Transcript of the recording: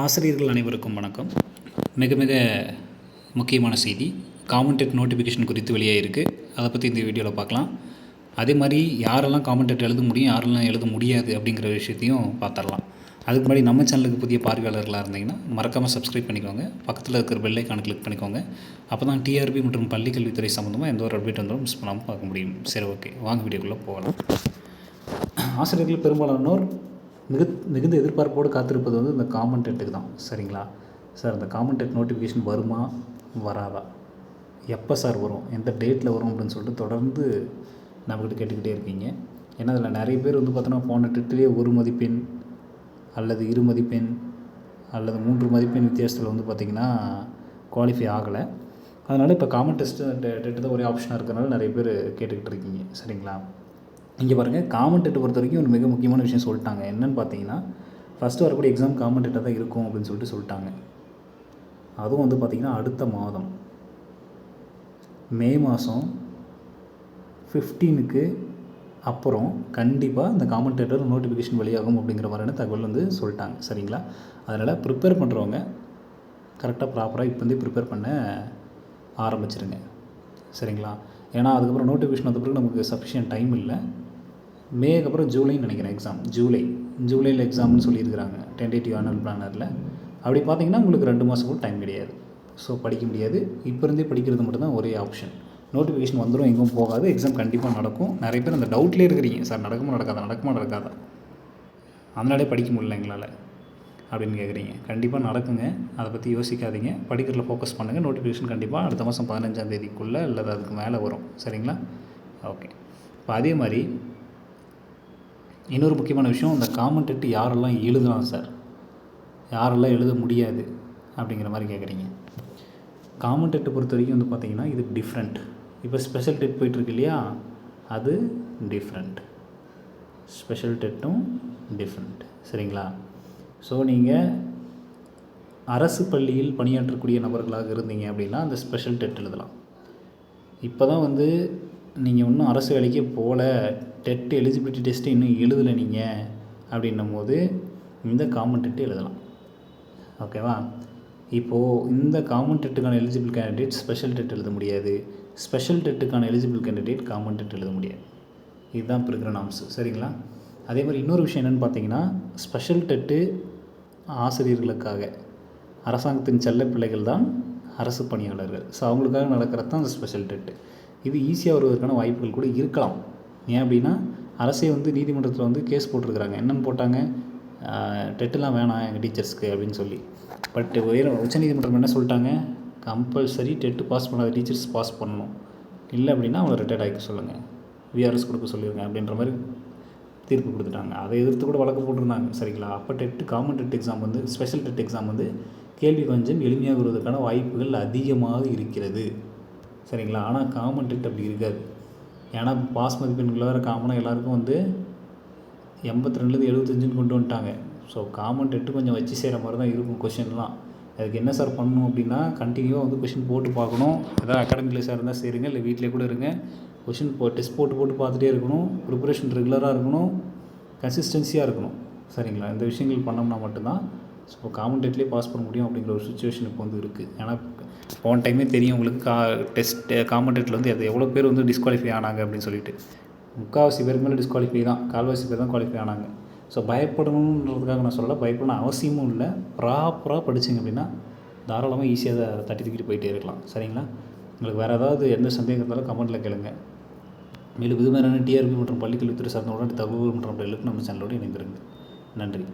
ஆசிரியர்கள் அனைவருக்கும் வணக்கம். மிக மிக முக்கியமான செய்தி காமன்டேட் நோட்டிஃபிகேஷன் குறித்து வெளியே இருக்குது. அதை பற்றி இந்த வீடியோவில் பார்க்கலாம். அதே மாதிரி யாரெல்லாம் காமன்டேட் எழுத முடியும், யாரெல்லாம் எழுத முடியாது அப்படிங்கிற விஷயத்தையும் பார்த்துடலாம். அதுக்கு முன்னாடி நம்ம சேனலுக்கு புதிய பார்வையாளர்களாக இருந்தீங்கன்னா மறக்காமல் சப்ஸ்கிரைப் பண்ணிக்கோங்க. பக்கத்தில் இருக்கிற பெல் ஐக்கானை கிளிக் பண்ணிக்கோங்க. அப்போ தான் டிஆர்பி மற்றும் பள்ளிக்கல்வித்துறை சம்மந்தமாக எந்த ஒரு அப்டேட் வந்தாலும் மிஸ் பண்ணாமல் பார்க்க முடியும். சரி, ஓகே, வாங்க வீடியோக்குள்ளே போகலாம். ஆசிரியர்கள் பெரும்பாலானோர் மிகுந்த எதிர்பார்ப்போடு காத்திருப்பது வந்து இந்த காமன்டேட்டுக்கு தான். சரிங்களா சார், இந்த காமன்டேட் நோட்டிஃபிகேஷன் வருமா வராதா, எப்போ சார் வரும், எந்த டேட்டில் வரும் அப்படின்னு சொல்லிட்டு தொடர்ந்து நம்மக்கிட்ட கேட்டுக்கிட்டே இருக்கீங்க. ஏன்னா அதில் நிறைய பேர் வந்து பார்த்தோன்னா போன டெட்டிலே 1 மதிப்பெண் அல்லது 2 மதிப்பெண் அல்லது 3 மதிப்பெண் வித்தியாசத்தில் வந்து பார்த்திங்கன்னா குவாலிஃபை ஆகலை. அதனால் இப்போ காமன் டெட்டு தான் ஒரே ஆப்ஷனாக இருக்கிறனால நிறைய பேர் கேட்டுக்கிட்டு இருக்கீங்க. சரிங்களா, இங்கே பாருங்கள், காமன் டெட்டை பொறுத்த வரைக்கும் ஒரு மிக முக்கியமான விஷயம் சொல்லிட்டாங்க. என்னென்னு பார்த்தீங்கன்னா, ஃபஸ்ட்டு வரக்கூடிய எக்ஸாம் காமன் டெட்டாக தான் இருக்கும் அப்படின்னு சொல்லிட்டு சொல்லிட்டாங்க. அதுவும் வந்து பார்த்திங்கன்னா அடுத்த மாதம் மே மாதம் 15க்கு அப்புறம் கண்டிப்பாக இந்த காமன் டெட்டர் நோட்டிஃபிகேஷன் வெளியாகும் அப்படிங்கிற மாதிரியான தகவல் வந்து சொல்லிட்டாங்க. சரிங்களா, அதனால் ப்ரிப்பேர் பண்ணுறவங்க கரெக்டாக ப்ராப்பராக இப்போ வந்து ப்ரிப்பேர் பண்ண ஆரம்பிச்சிருங்க. சரிங்களா, ஏன்னா அதுக்கப்புறம் நோட்டிஃபிகேஷன் வந்த பிறகு நமக்கு சஃபிஷியன்ட் டைம் இல்லை. மேக்கு அப்புறம் ஜூலைன்னு நினைக்கிறேன் எக்ஸாம். ஜூலையில் எக்ஸாம்னு சொல்லியிருக்கிறாங்க டென்டேட்டிவ் ஆனுவல் பிளானரில். அப்படி பார்த்தீங்கன்னா உங்களுக்கு 2 மாதம் கூட டைம் கிடையாது. ஸோ படிக்க முடியாது. இப்போ இருந்தே படிக்கிறது மட்டும்தான் ஒரே ஆப்ஷன். நோட்டிஃபிகேஷன் வந்துடும், எங்கும் போகாது, எக்ஸாம் கண்டிப்பாக நடக்கும். நிறைய பேர் அந்த டவுட்லேயே இருக்கிறீங்க, சார் நடக்குமா நடக்காதா அதனாலே படிக்க முடியல எங்களால் அப்படின்னு கேட்குறீங்க. கண்டிப்பாக நடக்குங்க, அதை பற்றி யோசிக்காதீங்க, படிக்கிறதுல ஃபோக்கஸ் பண்ணுங்கள். நோட்டிஃபிகேஷன் கண்டிப்பாக அடுத்த மாதம் 15ஆம் தேதிக்குள்ளே அல்லது அதுக்கு மேலே வரும். சரிங்களா, ஓகே. இப்போ அதே மாதிரி இன்னொரு முக்கியமான விஷயம், இந்த காமன் டெட்டு யாரெல்லாம் எழுதலாம் சார், யாரெல்லாம் எழுத முடியாது அப்படிங்கிற மாதிரி கேட்குறீங்க. காமன் டெட்டை பொறுத்த வரைக்கும் வந்து பார்த்திங்கன்னா இது டிஃப்ரெண்ட். இப்போ ஸ்பெஷல் டெட் போயிட்டுருக்கு இல்லையா, அது டிஃப்ரெண்ட். ஸ்பெஷல் டெட்டும் டிஃப்ரெண்ட். சரிங்களா, ஸோ நீங்கள் அரசு பள்ளியில் பணியாற்றக்கூடிய நபர்களாக இருந்தீங்க அப்படின்னா அந்த ஸ்பெஷல் டெட் எழுதலாம். இப்போ தான் வந்து நீங்கள் இன்னும் அரசு வேலைக்கே போகல, டெட்டு எலிஜிபிலிட்டி டெஸ்ட்டு இன்னும் எழுதலை நீங்கள் அப்படின்னும் போது இந்த காமன் டெட்டு எழுதலாம். ஓகேவா, இப்போது இந்த காமன் டெட்டுக்கான எலிஜிபிள் கேண்டிடேட் ஸ்பெஷல் டெட் எழுத முடியாது, ஸ்பெஷல் டெட்டுக்கான எலிஜிபிள் கேண்டிடேட் காமன் டெட் எழுத முடியாது. இதுதான் இப்போ இருக்கிற நாம்ஸ். சரிங்களா, அதே மாதிரி இன்னொரு விஷயம் என்னென்னு பார்த்தீங்கன்னா, ஸ்பெஷல் டெட்டு ஆசிரியர்களுக்காக, அரசாங்கத்தின் செல்ல பிள்ளைகள் தான் அரசு பணியாளர்கள். ஸோ அவங்களுக்காக நடக்கிறது தான் அந்த ஸ்பெஷல் டெட்டு. இது ஈஸியாக வருவதற்கான வாய்ப்புகள் கூட இருக்கலாம். ஏன் அப்படின்னா அரசே வந்து நீதிமன்றத்தில் வந்து கேஸ் போட்டிருக்கிறாங்க. என்னென்னு போட்டாங்க, டெட்டுலாம் வேணாம் எங்கள் டீச்சர்ஸ்க்கு அப்படின்னு சொல்லி. பட் உச்சநீதிமன்றம் என்ன சொல்லிட்டாங்க, கம்பல்சரி டெட்டு பாஸ் பண்ணாத டீச்சர்ஸ் பாஸ் பண்ணணும், இல்லை அப்படின்னா அவங்கள ரிட்டையர்ட் ஆகிக்க சொல்லுங்கள், விஆர்எஸ் கொடுக்க சொல்லிடுங்க அப்படின்ற மாதிரி தீர்ப்பு கொடுத்துட்டாங்க. அதை எதிர்த்து கூட வழக்கு போட்டிருந்தாங்க. சரிங்களா, அப்போ காமன் டெட் எக்ஸாம் வந்து ஸ்பெஷல் டெட் எக்ஸாம் வந்து கேள்வி கொஞ்சம் எளிமையாக வருவதற்கான வாய்ப்புகள் அதிகமாக இருக்கிறது. சரிங்களா, ஆனால் காமன் டெட் அப்படி இருக்காது. ஏன்னா பாஸ் மதிப்பெண்கள் வேறு காமனாக எல்லாருக்கும் வந்து 82லேருந்து 75ன்னு கொண்டு வந்துட்டாங்க. ஸோ காமன் டெட்டு கொஞ்சம் வச்சு செய்கிற மாதிரி தான் இருக்கும் கொஷின்லாம். அதுக்கு என்ன சார் பண்ணணும் அப்படின்னா, கண்டினியூவாக வந்து கொஷின் போட்டு பார்க்கணும். ஏதாவது அகாடமிக் சார் இருந்தால் சரிங்க, இல்லை வீட்டிலே கூட இருங்க. கொஷின் டெஸ்ட் போட்டு பார்த்துட்டே இருக்கணும். ப்ரிப்பரேஷன் ரெகுலராக இருக்கணும், கன்சிஸ்டன்சியாக இருக்கணும். சரிங்களா, இந்த விஷயங்கள் பண்ணோம்னா மட்டும்தான் ஸோ காமன் டெட்லேயே பாஸ் பண்ண முடியும் அப்படிங்கிற ஒரு சுச்சுவேஷன் இப்போ வந்து இருக்குது. ஏன்னா போன டைமே தெரியும் உங்களுக்கு, காமன் டெட்டில் வந்து அது எவ்வளோ பேர் வந்து டிஸ்குவாலிஃபை ஆனாங்க அப்படின்னு சொல்லிட்டு. 3/4 பேருக்கு மேலே டிஸ்குவாலிஃபை தான், 1/4 பேர் தான் குவாலிஃபை ஆனாங்க. ஸோ பயப்படணுன்றதுக்காக நான் சொல்லலை, பயப்படணும் அவசியமும் இல்லை. ப்ராப்பராக படிச்சிங்க அப்படின்னா தாராளமாக ஈஸியாக அதை தட்டி தூக்கிட்டு போயிட்டே இருக்கலாம். சரிங்களா, உங்களுக்கு வேறு ஏதாவது எந்த சந்தேகம் இருந்தாலும் கமெண்ட்டில் கேளுங்க. மேலும் இது மாதிரியான டிஆர்பி மற்றும் பள்ளிக்கல்வித்துறை சார்ந்த உடனடி தகவல் மற்றும் நம்ம சேனலோடு இணைந்திருங்க. நன்றி.